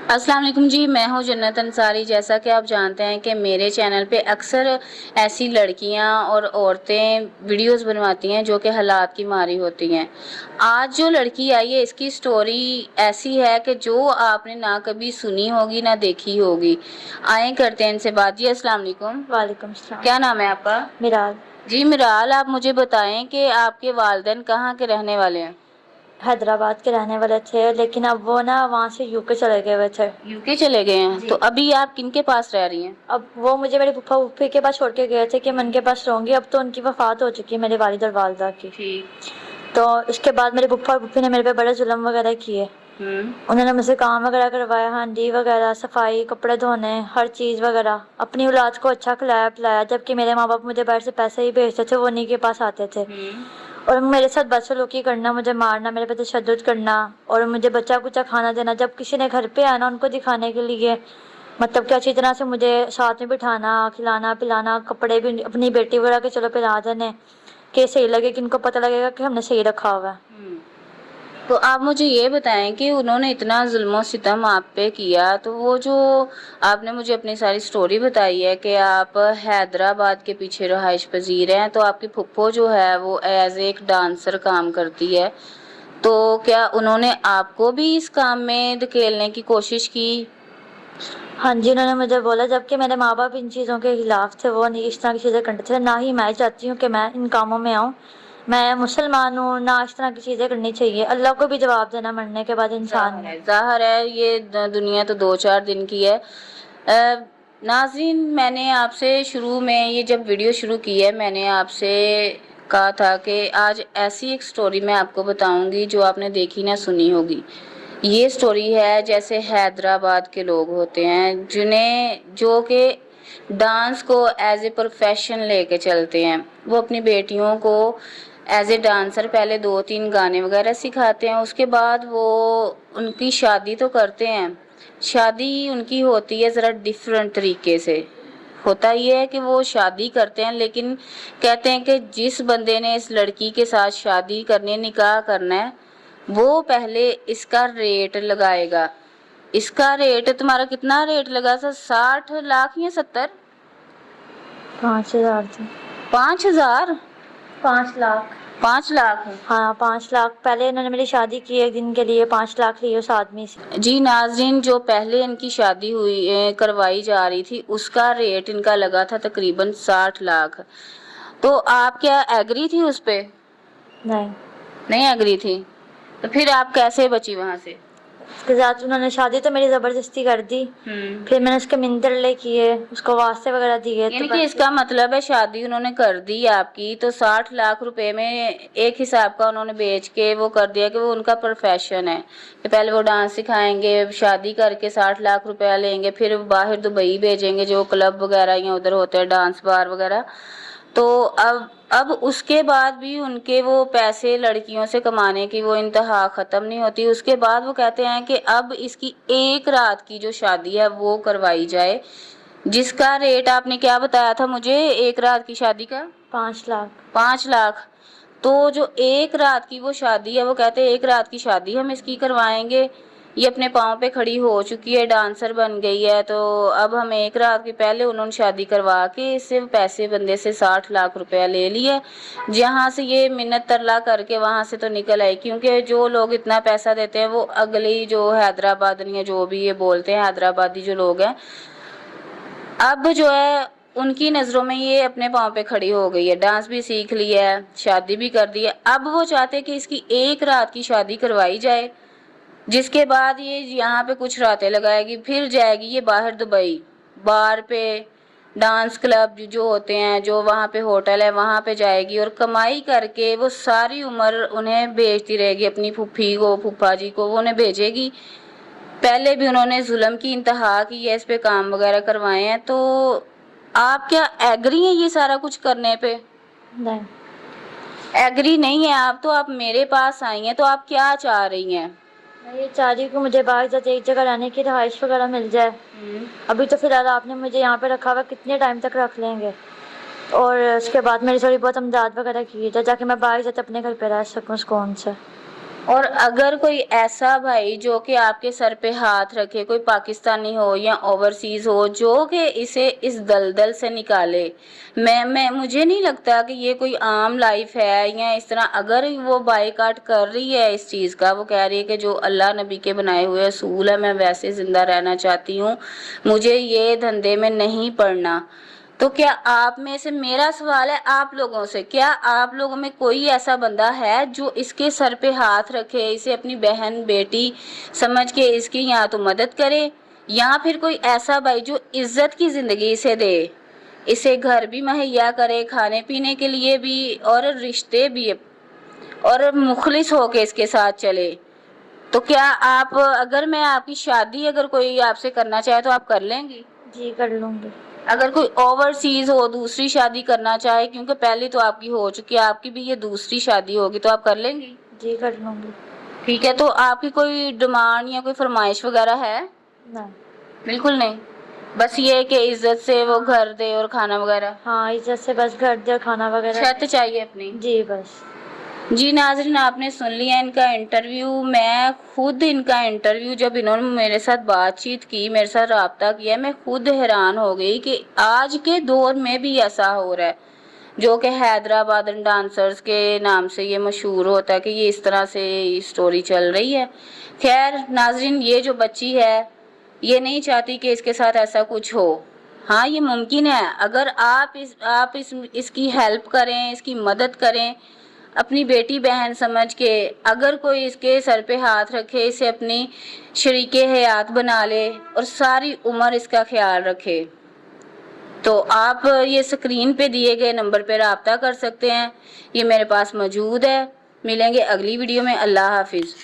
السلام علیکم جی، میں ہوں جنت انصاری۔ جیسا کہ آپ جانتے ہیں کہ میرے چینل پہ اکثر ایسی لڑکیاں اور عورتیں ویڈیوز بنواتی ہیں جو کہ حالات کی ماری ہوتی ہیں۔ آج جو لڑکی آئی ہے اس کی سٹوری ایسی ہے کہ جو آپ نے نہ کبھی سنی ہوگی نہ دیکھی ہوگی۔ آئیں کرتے ہیں ان سے بات۔ جی السلام علیکم۔ وعلیکم السلام۔ کیا نام ہے آپ کا؟ میرال۔ جی میرال، آپ مجھے بتائیں کہ آپ کے والدین کہاں کے رہنے والے ہیں؟ حیدرآباد کے رہنے والے تھے، لیکن اب وہ نا وہاں سے یو کے چلے گئے ہوئے تھے۔ یو کے چلے گئے ہیں؟ تو ابھی آپ کن کے پاس رہ رہی ہیں؟ اب وہ مجھے میرے پھپھا پھوپھی کے پاس چھوڑ کے گئے تھے کہ میں ان کے پاس رہوں گی۔ اب تو ان کی وفات ہو چکی ہے، میرے والد اور والدہ کی۔ تو اس کے بعد میرے پھپھا اور پھوپھی نے میرے پہ بڑے ظلم وغیرہ کیے۔ انہوں نے مجھ سے کام وغیرہ کروایا، ہانڈی وغیرہ، صفائی، کپڑے دھونے، ہر چیز وغیرہ۔ اپنی اولاد کو اچھا کھلایا پلایا، جبکہ میرے ماں باپ مجھے باہر سے پیسے ہی بھیجتے تھے، وہ انہیں کے پاس آتے تھے۔ اور میرے ساتھ بدسلوکی کرنا، مجھے مارنا، میرے پہ تشدد کرنا، اور مجھے بچہ کچا کھانا دینا۔ جب کسی نے گھر پہ آنا ان کو دکھانے کے لیے، مطلب کہ اچھی طرح سے مجھے ساتھ میں بٹھانا، کھلانا پلانا، کپڑے بھی اپنی بیٹی وغیرہ کے چلو پہنا دینے کہ صحیح لگے، کہ ان کو پتہ لگے گا کہ ہم نے صحیح رکھا ہوا ہے۔ تو آپ مجھے یہ بتائیں کہ انہوں نے اتنا ظلم و ستم آپ پہ کیا، تو وہ جو آپ نے مجھے اپنی ساری سٹوری بتائی ہے کہ آپ حیدرآباد کے پیچھے رہائش پذیر ہیں، تو آپ کی پھپھو جو ہے وہ ایز ایک ڈانسر کام کرتی ہے، تو کیا انہوں نے آپ کو بھی اس کام میں دھکیلنے کی کوشش کی؟ ہاں جی، انہوں نے مجھے بولا، جبکہ میرے ماں باپ ان چیزوں کے خلاف تھے، وہ نہیں اس طرح کی چیزیں کرتے تھے، نہ ہی میں چاہتی ہوں کہ میں ان کاموں میں آؤں۔ میں مسلمان ہوں، نہ اس طرح کی چیزیں کرنی چاہیے، اللہ کو بھی جواب دینا مرنے کے بعد انسان نے۔ ظاہر ہے یہ دنیا تو 2-4 دن کی ہے۔ ناظرین، میں نے آپ سے شروع میں یہ جب ویڈیو شروع کی ہے، میں نے آپ سے کہا تھا کہ آج ایسی ایک سٹوری میں آپ کو بتاؤں گی جو آپ نے دیکھی نہ سنی ہوگی۔ یہ سٹوری ہے جیسے حیدرآباد کے لوگ ہوتے ہیں جو کہ ڈانس کو ایز اے پروفیشن لے کے چلتے ہیں۔ وہ اپنی بیٹیوں کو ایز اے ڈانسر پہلے 2-3 گانے وغیرہ سکھاتے ہیں، اس کے بعد وہ ان کی شادی تو کرتے ہیں۔ شادی ان کی ہوتی ہے ذرا ڈیفرنٹ طریقے سے۔ ہوتا یہ ہے کہ وہ شادی کرتے ہیں، لیکن کہتے ہیں کہ جس بندے نے اس لڑکی کے ساتھ شادی کرنی، نکاح کرنا ہے، وہ پہلے اس کا ریٹ لگائے گا۔ اس کا ریٹ تمہارا کتنا ریٹ لگا تھا؟ 60 لاکھ یا 70؟ 5,000 تھے۔ 5,000؟ 5 لاکھ۔ 5 لاکھ؟ ہاں 5 لاکھ۔ پہلے انہوں نے میری شادی کی ایک دن کے لیے 5 لاکھ لیے اس آدمی سے۔ جی ناظرین، جو پہلے ان کی شادی کروائی جا رہی تھی، اس کا ریٹ ان کا لگا تھا تقریباً 60 لاکھ۔ تو آپ کیا ایگری تھی اس پہ؟ نہیں ایگری تھی؟ تو پھر آپ کیسے بچی وہاں سے؟ اس کے ساتھ انہوں نے شادی تو میری زبردستی کر دی۔ پھر میں نے اس کے منترلے کیے، اس کو واسطے وغیرہ دیے۔ یعنی کہ اس کا مطلب ہے شادی انہوں نے کر دی آپ کی، تو 60 لاکھ روپے میں ایک حساب کا انہوں نے بیچ کے وہ کر دیا کہ وہ ان کا پروفیشن ہے کہ پہلے وہ ڈانس سکھائیں گے، شادی کر کے 60 لاکھ روپیہ لیں گے، پھر باہر دبئی بھیجیں گے جو کلب وغیرہ یا ادھر ہوتے ہیں ڈانس بار وغیرہ۔ تو اب اس کے بعد بھی ان کے وہ پیسے لڑکیوں سے کمانے کی وہ انتہا ختم نہیں ہوتی۔ اس کے بعد وہ کہتے ہیں کہ اب اس کی ایک رات کی جو شادی ہے وہ کروائی جائے، جس کا ریٹ آپ نے کیا بتایا تھا مجھے ایک رات کی شادی کا؟ 5 لاکھ۔ 5 لاکھ۔ تو جو ایک رات کی وہ شادی ہے، وہ کہتے ہیں ایک رات کی شادی ہم اس کی کروائیں گے، یہ اپنے پاؤں پہ کھڑی ہو چکی ہے، ڈانسر بن گئی ہے، تو اب ہم ایک رات کے پہلے انہوں نے شادی کروا کے اس سے پیسے بندے سے 60 لاکھ روپیہ لے لیے۔ جہاں سے یہ منت ترلا کر کے وہاں سے تو نکل آئی، کیونکہ جو لوگ اتنا پیسہ دیتے ہیں وہ اگلی جو حیدرآبادی جو بھی یہ بولتے ہیں حیدرآبادی جو لوگ ہیں، اب جو ہے ان کی نظروں میں یہ اپنے پاؤں پہ کھڑی ہو گئی ہے، ڈانس بھی سیکھ لیا ہے، شادی بھی کر دی ہے۔ اب وہ چاہتے کہ اس کی ایک رات کی شادی کروائی جائے، جس کے بعد یہ یہاں پہ کچھ راتیں لگائے گی، پھر جائے گی یہ باہر دبئی بار پہ، ڈانس کلب جو ہوتے ہیں، جو وہاں پہ ہوٹل ہے وہاں پہ جائے گی، اور کمائی کر کے وہ ساری عمر انہیں بھیجتی رہے گی، اپنی پھوپھی کو پھوپھا جی کو وہ انہیں بھیجے گی۔ پہلے بھی انہوں نے ظلم کی انتہا کی ہے، اس پہ کام وغیرہ کروائے ہیں۔ تو آپ کیا ایگری ہیں یہ سارا کچھ کرنے پہ؟ نہیں ایگری نہیں ہے آپ، تو آپ میرے پاس آئی ہیں، تو آپ کیا چاہ رہی ہیں؟ میں یہ چاہ رہی ہوں کہ مجھے باہر جاتے ایک جگہ رہنے کی رہائش وغیرہ مل جائے۔ ابھی تو فی الحال آپ نے مجھے یہاں پہ رکھا ہوا، کتنے ٹائم تک رکھ لیں گے؟ اور اس کے بعد میری تھوڑی بہت امداد وغیرہ کی جائے تاکہ میں باہر جاتے اپنے گھر پہ رہ سکوں سکون سے۔ اور اگر کوئی ایسا بھائی جو کہ آپ کے سر پہ ہاتھ رکھے، کوئی پاکستانی ہو یا اوورسیز ہو، جو کہ اسے اس دلدل سے نکالے، مجھے نہیں لگتا کہ یہ کوئی عام لائف ہے یا اس طرح. اگر وہ بائیکاٹ کر رہی ہے اس چیز کا، وہ کہہ رہی ہے کہ جو اللہ نبی کے بنائے ہوئے اصول ہے میں ویسے زندہ رہنا چاہتی ہوں، مجھے یہ دھندے میں نہیں پڑنا، تو کیا آپ میں سے، میرا سوال ہے آپ لوگوں سے، کیا آپ لوگوں میں کوئی ایسا بندہ ہے جو اس کے سر پہ ہاتھ رکھے، اسے اپنی بہن بیٹی سمجھ کے اس کی یا تو مدد کرے، یا پھر کوئی ایسا بھائی جو عزت کی زندگی اسے دے، اسے گھر بھی مہیا کرے، کھانے پینے کے لیے بھی اور رشتے بھی، اور مخلص ہو کے اس کے ساتھ چلے؟ تو کیا آپ، اگر میں آپ کی شادی اگر کوئی آپ سے کرنا چاہے تو آپ کر لیں گی؟ جی کر لوں گی. اگر کوئی اوورسیز ہو، دوسری شادی کرنا چاہے، کیونکہ پہلی تو آپ کی ہو چکی ہے، آپ کی بھی یہ دوسری شادی ہوگی، تو آپ کر لیں گی؟ جی کر لوں گی. ٹھیک ہے. تو آپ کی کوئی ڈیمانڈ یا کوئی فرمائش وغیرہ ہے؟ نہیں. بالکل نہیں، بس یہ کہ عزت سے وہ گھر دے اور کھانا وغیرہ، ہاں عزت سے بس گھر دے اور کھانا وغیرہ. چھت چاہیے اپنی. جی بس. جی ناظرین، آپ نے سن لیا ان کا انٹرویو. میں خود ان کا انٹرویو جب انہوں نے میرے ساتھ بات چیت کی، میرے ساتھ رابطہ کیا، میں خود حیران ہو گئی کہ آج کے دور میں بھی ایسا ہو رہا ہے، جو کہ حیدرآباد ڈانسرز کے نام سے یہ مشہور ہوتا ہے کہ یہ اس طرح سے اسٹوری چل رہی ہے. خیر ناظرین، یہ جو بچی ہے یہ نہیں چاہتی کہ اس کے ساتھ ایسا کچھ ہو. ہاں یہ ممکن ہے، اگر آپ اس کی ہیلپ کریں، اس کی مدد کریں، اپنی بیٹی بہن سمجھ کے، اگر کوئی اس کے سر پہ ہاتھ رکھے، اسے اپنی شریک حیات بنا لے اور ساری عمر اس کا خیال رکھے، تو آپ یہ اسکرین پہ دیے گئے نمبر پہ رابطہ کر سکتے ہیں. یہ میرے پاس موجود ہے. ملیں گے اگلی ویڈیو میں. اللہ حافظ.